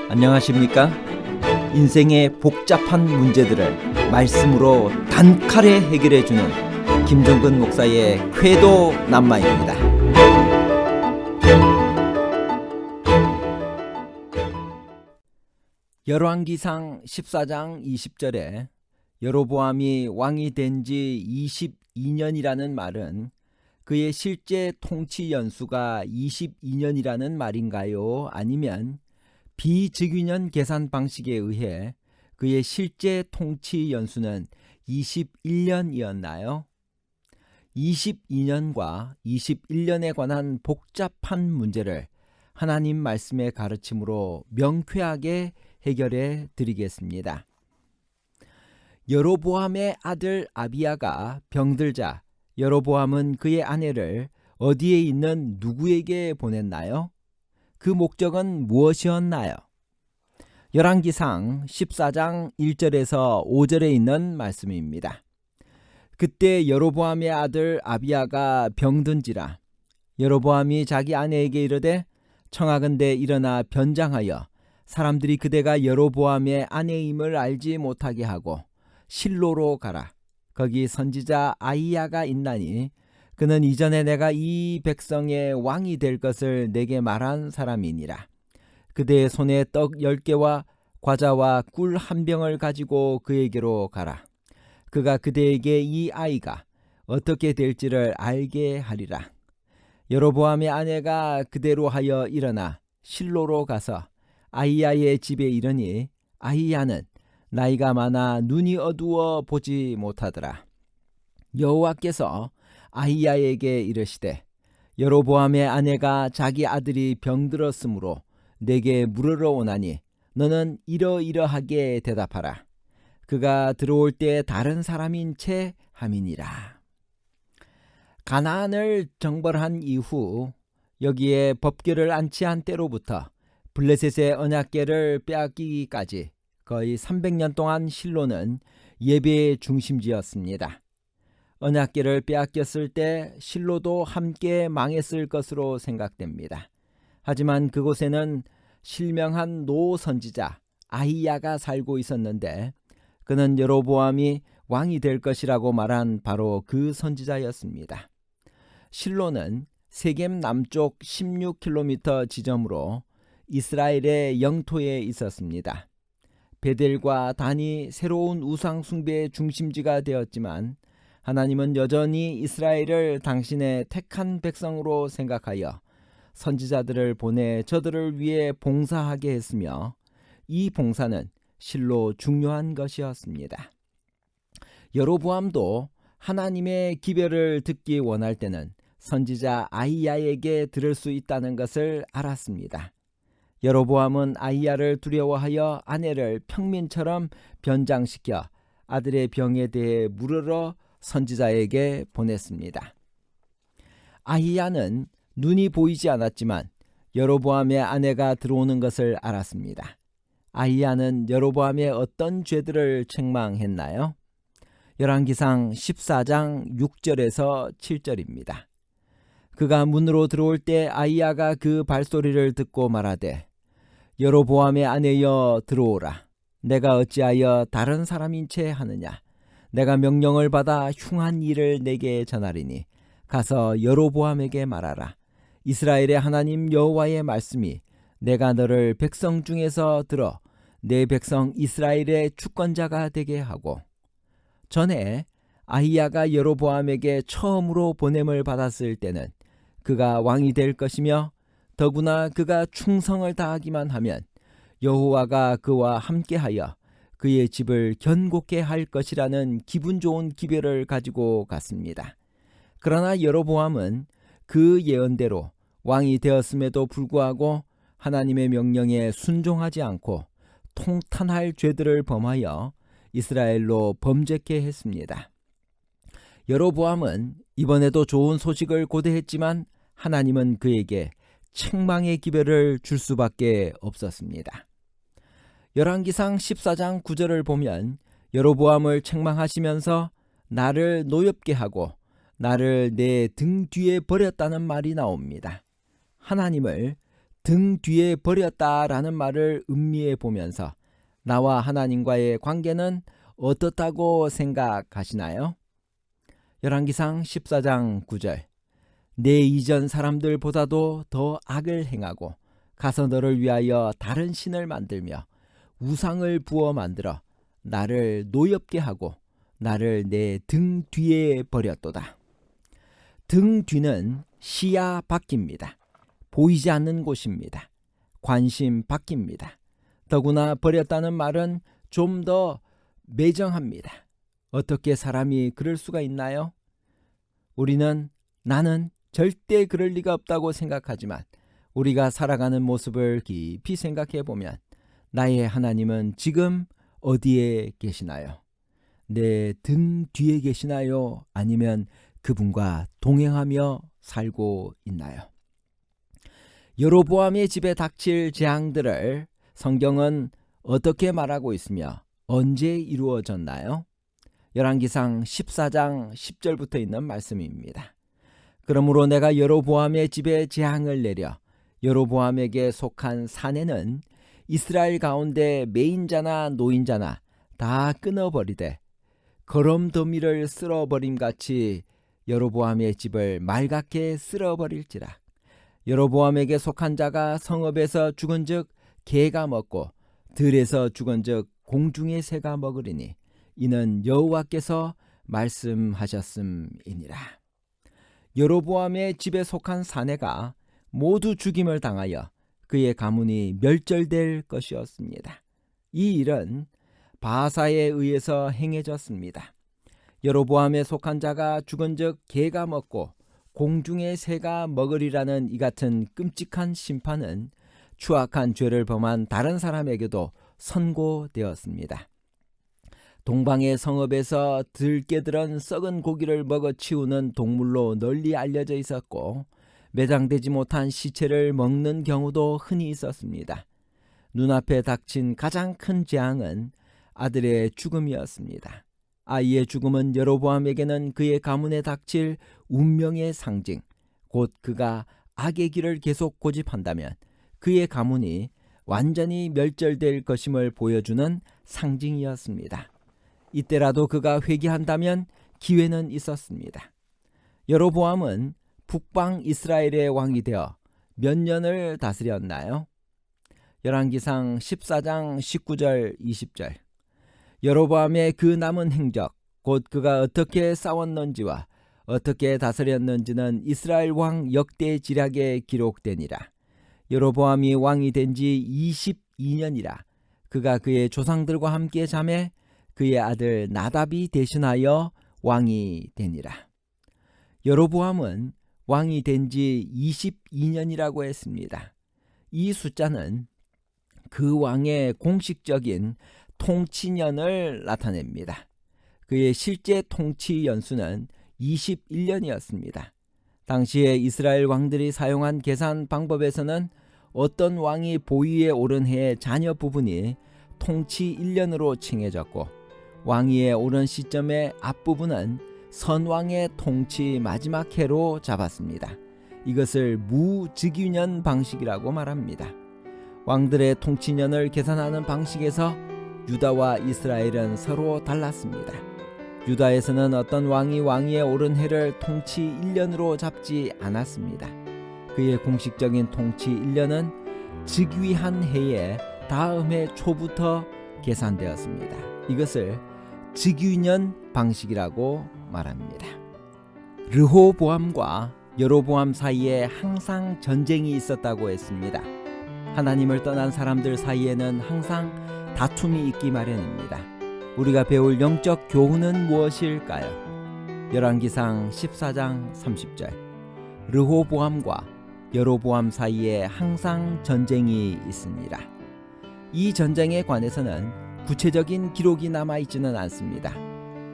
안녕하십니까? 인생의 복잡한 문제들을 말씀으로 단칼에 해결해주는 김종근 목사의 쾌도 남마입니다. 열왕기상 14장 20절에 여로보암이 왕이 된 지 22년이라는 말은 그의 실제 통치 연수가 22년이라는 말인가요? 아니면 비즉위년 계산 방식에 의해 그의 실제 통치 연수는 21년이었나요? 22년과 21년에 관한 복잡한 문제를 하나님 말씀의 가르침으로 명쾌하게 해결해 드리겠습니다. 여로보암의 아들 아비야가 병들자 여로보암은 그의 아내를 어디에 있는 누구에게 보냈나요? 그 목적은 무엇이었나요? 열왕기상 14장 1절에서 5절에 있는 말씀입니다. 그때 여로보암의 아들 아비야가 병든지라 여로보암이 자기 아내에게 이르되 청하건대 일어나 변장하여 사람들이 그대가 여로보암의 아내임을 알지 못하게 하고 실로로 가라. 거기 선지자 아히야가 있나니 그는 이전에 내가 이 백성의 왕이 될 것을 내게 말한 사람이니라. 그대의 손에 떡 10개와 과자와 꿀 1병을 가지고 그에게로 가라. 그가 그대에게 이 아이가 어떻게 될지를 알게 하리라. 여로보암의 아내가 그대로 하여 일어나 실로로 가서 아히야의 집에 이르니 아히야는 나이가 많아 눈이 어두워 보지 못하더라. 여호와께서 아히야에게 이르시되 여로보암의 아내가 자기 아들이 병들었으므로 내게 물으러 오나니 너는 이러이러하게 대답하라. 그가 들어올 때 다른 사람인 채 함이니라. 가나안을 정벌한 이후 여기에 법궤를 안치한 때로부터 블레셋의 언약궤를 빼앗기기까지 거의 300년 동안 실로는 예배의 중심지였습니다. 언약궤를 빼앗겼을 때 실로도 함께 망했을 것으로 생각됩니다. 하지만 그곳에는 실명한 노 선지자 아히야가 살고 있었는데 그는 여로보암이 왕이 될 것이라고 말한 바로 그 선지자였습니다. 실로는 세겜 남쪽 16km 지점으로 이스라엘의 영토에 있었습니다. 베델과 단이 새로운 우상 숭배의 중심지가 되었지만 하나님은 여전히 이스라엘을 당신의 택한 백성으로 생각하여 선지자들을 보내 저들을 위해 봉사하게 했으며 이 봉사는 실로 중요한 것이었습니다. 여로보암도 하나님의 기별을 듣기 원할 때는 선지자 아히야에게 들을 수 있다는 것을 알았습니다. 여로보암은 아히야를 두려워하여 아내를 평민처럼 변장시켜 아들의 병에 대해 물으러 선지자에게 보냈습니다. 아히야는 눈이 보이지 않았지만 여로보암의 아내가 들어오는 것을 알았습니다. 아히야는 여로보암의 어떤 죄들을 책망했나요? 열왕기상 14장 6절에서 7절입니다. 그가 문으로 들어올 때 아히야가 그 발소리를 듣고 말하되 여로보암의 아내여 들어오라. 내가 어찌하여 다른 사람인 채 하느냐. 내가 명령을 받아 흉한 일을 내게 전하리니 가서 여로보암에게 말하라. 이스라엘의 하나님 여호와의 말씀이 내가 너를 백성 중에서 들어 내 백성 이스라엘의 주권자가 되게 하고. 전에 아히야가 여로보암에게 처음으로 보냄을 받았을 때는 그가 왕이 될 것이며 더구나 그가 충성을 다하기만 하면 여호와가 그와 함께하여 그의 집을 견고케 할 것이라는 기분 좋은 기별을 가지고 갔습니다. 그러나 여로보암은 그 예언대로 왕이 되었음에도 불구하고 하나님의 명령에 순종하지 않고 통탄할 죄들을 범하여 이스라엘로 범죄케 했습니다. 여로보암은 이번에도 좋은 소식을 고대했지만 하나님은 그에게 책망의 기별을 줄 수밖에 없었습니다. 열왕기상 14장 9절을 보면 여로보암을 책망하시면서 나를 노엽게 하고 나를 내 등 뒤에 버렸다는 말이 나옵니다. 하나님을 등 뒤에 버렸다라는 말을 음미해 보면서 나와 하나님과의 관계는 어떻다고 생각하시나요? 열왕기상 14장 9절. 내 이전 사람들보다도 더 악을 행하고 가서 너를 위하여 다른 신을 만들며 우상을 부어 만들어 나를 노엽게 하고 나를 내 등 뒤에 버렸도다. 등 뒤는 시야 밖입니다. 보이지 않는 곳입니다. 관심 밖입니다. 더구나 버렸다는 말은 좀 더 매정합니다. 어떻게 사람이 그럴 수가 있나요? 나는 절대 그럴 리가 없다고 생각하지만 우리가 살아가는 모습을 깊이 생각해 보면 나의 하나님은 지금 어디에 계시나요? 내 등 뒤에 계시나요? 아니면 그분과 동행하며 살고 있나요? 여로보암의 집에 닥칠 재앙들을 성경은 어떻게 말하고 있으며 언제 이루어졌나요? 열왕기상 14장 10절부터 있는 말씀입니다. 그러므로 내가 여로보암의 집에 재앙을 내려 여로보암에게 속한 사내는 이스라엘 가운데 매인자나 노인자나 다 끊어버리되 거름더미를 쓸어버림같이 여로보암의 집을 맑게 쓸어버릴지라. 여로보암에게 속한 자가 성읍에서 죽은즉 개가 먹고 들에서 죽은즉 공중의 새가 먹으리니 이는 여호와께서 말씀하셨음이니라. 여로보암의 집에 속한 사내가 모두 죽임을 당하여 그의 가문이 멸절될 것이었습니다. 이 일은 바하사에 의해서 행해졌습니다. 여로보암에 속한 자가 죽은즉 개가 먹고 공중의 새가 먹으리라는 이 같은 끔찍한 심판은 추악한 죄를 범한 다른 사람에게도 선고되었습니다. 동방의 성읍에서 들깨들은 썩은 고기를 먹어 치우는 동물로 널리 알려져 있었고 매장되지 못한 시체를 먹는 경우도 흔히 있었습니다. 눈앞에 닥친 가장 큰 재앙은 아들의 죽음이었습니다. 아이의 죽음은 여로보암에게는 그의 가문에 닥칠 운명의 상징, 곧 그가 악의 길을 계속 고집한다면 그의 가문이 완전히 멸절될 것임을 보여주는 상징이었습니다. 이때라도 그가 회개한다면 기회는 있었습니다. 여로보암은 북방 이스라엘의 왕이 되어 몇 년을 다스렸나요? 열왕기상 14장 19절 20절. 여로보암의 그 남은 행적, 곧 그가 어떻게 싸웠는지와 어떻게 다스렸는지는 이스라엘 왕 역대지략에 기록되니라. 여로보암이 왕이 된 지 22년이라. 그가 그의 조상들과 함께 잠에 그의 아들 나답이 대신하여 왕이 되니라. 여로보암은 왕이 된 지 22년이라고 했습니다. 이 숫자는 그 왕의 공식적인 통치년을 나타냅니다. 그의 실제 통치 연수는 21년이었습니다. 당시에 이스라엘 왕들이 사용한 계산 방법에서는 어떤 왕이 보위에 오른 해의 자녀 부분이 통치 1년으로 칭해졌고 왕위에 오른 시점의 앞부분은 선왕의 통치 마지막 해로 잡았습니다. 이것을 무직위년 방식이라고 말합니다. 왕들의 통치년을 계산하는 방식에서 유다와 이스라엘은 서로 달랐습니다. 유다에서는 어떤 왕이 왕위에 오른 해를 통치 1년으로 잡지 않았습니다. 그의 공식적인 통치 1년은 즉위한 해의 다음 해 초부터 계산되었습니다. 이것을 즉위년 방식이라고 말합니다. 르호보암과 여로보암 사이에 항상 전쟁이 있었다고 했습니다. 하나님을 떠난 사람들 사이에는 항상 다툼이 있기 마련입니다. 우리가 배울 영적 교훈은 무엇일까요? 열왕기상 14장 30절. 르호보암과 여로보암 사이에 항상 전쟁이 있으니라. 이 전쟁에 관해서는 구체적인 기록이 남아있지는 않습니다.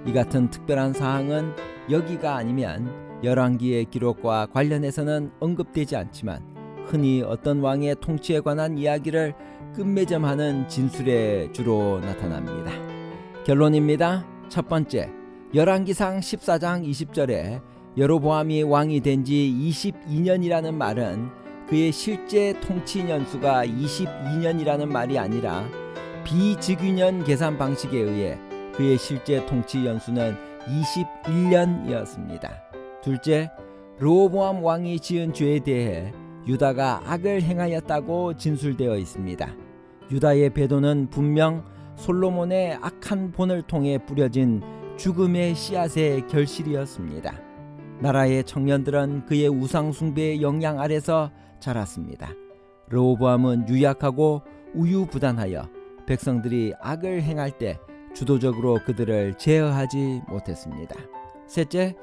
이 같은 특별한 사항은 여기가 아니면 열왕기의 기록과 관련해서는 언급되지 않지만 흔히 어떤 왕의 통치에 관한 이야기를 끝맺음하는 진술에 주로 나타납니다. 결론입니다. 첫 번째, 열왕기상 14장 20절에 여로보암이 왕이 된 지 22년이라는 말은 그의 실제 통치 년수가 22년이라는 말이 아니라 비직위년 계산 방식에 의해 그의 실제 통치 연수는 21년이었습니다. 둘째, 르호보암 왕이 지은 죄에 대해 유다가 악을 행하였다고 진술되어 있습니다. 유다의 배도는 분명 솔로몬의 악한 본을 통해 뿌려진 죽음의 씨앗의 결실이었습니다. 나라의 청년들은 그의 우상 숭배의 영향 아래서 자랐습니다. 르호보암은 유약하고 우유부단하여 백성들이 악을 행할 때 주도적으로 그들을 제어하지 못했습니다. 셋째,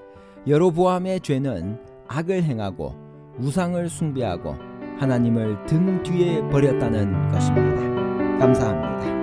여로보암의 죄는 악을 행하고 우상을 숭배하고 하나님을 등 뒤에 버렸다는 것입니다. 감사합니다.